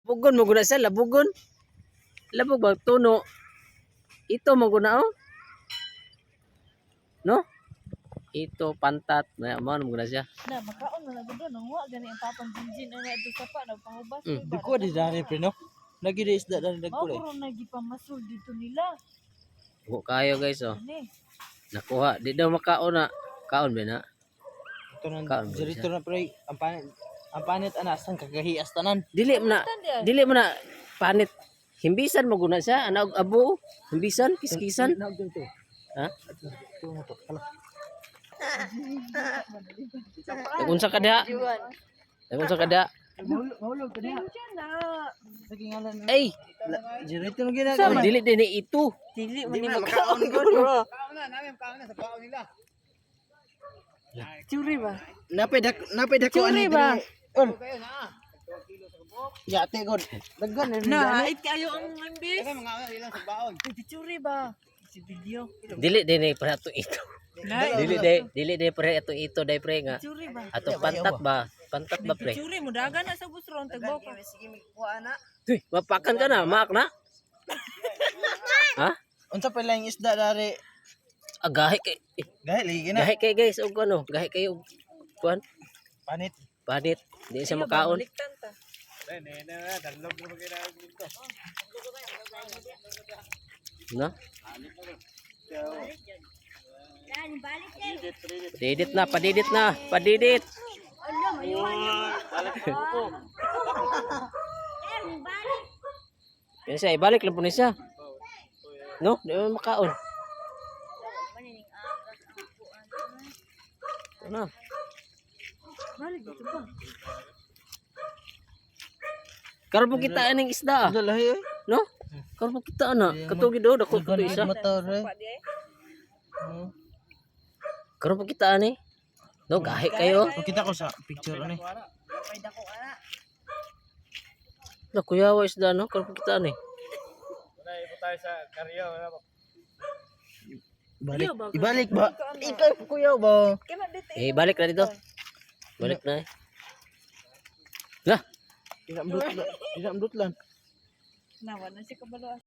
Labugon mo guna siya, labugon. Labog ba tuno. Ito mo guna oh. No? Ito pantat, na mo guna siya. Na makaon na gud nang wa gani ang papang jinjin ana ito sa pa nagpangubas Di ko di dari pre no. Lagi di isda dari dagkulay. Mao nagipamasul dito nila. Buko kayo guys oh. Ani. Nakuha, di daw makaon na. Kaon ba na? Ito nang Kaon ba dirito siya? na pre ang panit ana sang kagahias tanan. Dili mo na panit. Himbisan mo guna siya, ana og abo. Himbisan, kiskisan. Ha? Ito mo to. Hala. Nagunsa ka diha? Nagunsa ka diha? Mahulog ka diha. na. Sige ngalan. Ay, Dirito mo ginagawa. dili din ni ito. Dili Di man makaon gud. Churi ba? Napay dako Churi ba? Yate god. Daggan Na, hait kayo ang imbis. Kasi mga ilang sa baon. Churi ba? Si video. Dili din ni para to ito. Dili din pre ato ito dai pre nga. Churi ba? Ato pantat ba? Pantat ba pre? Churi mo dagan na sa busron tagbaw ka. Sige mikuha na. Uy, mapakan ka na, mak na. Ha? Unsa pa lang isda dari? Gahi kay Gahi lagi na. gahi kay guys og ano, gahi kay og kuan, Panit. panit. Di siya makaon. Baliktan ta. No? Padidit na, padidit na, padidit. Yan siya, ibalik lang po niya siya. No? Di mo makaon. Ito na. Balik dito ba? Karon po kita aning isda. Dalahi oy. No? Karon po kita na. Katugid do dako to isa. Motor eh. Karon po kita ani. No, gahi kayo. Kita ko sa picture ani. Na kuyawa isda no, karon po kita ani. Balik. Ibalik ba? Ikaw kuya ba? Eh, balik na dito. Balik na eh. Lah, Dinamdut lang. Nawa na si kabalo.